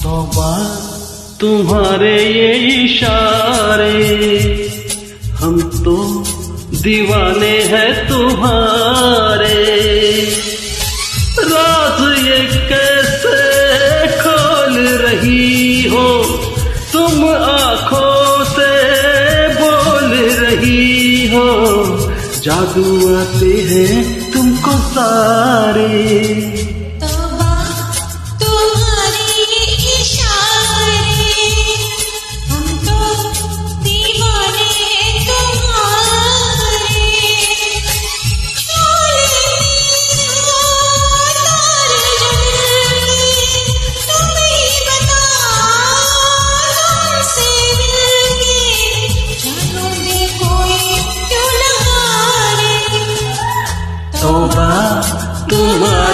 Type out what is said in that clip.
तौबा तुम्हारे ये इशारे, हम तो दीवाने हैं तुम्हारे। राज ये कैसे खोल रही हो, तुम आंखों से बोल रही हो। जादू आते हैं तुमको सारे। तौबा तुम्हारे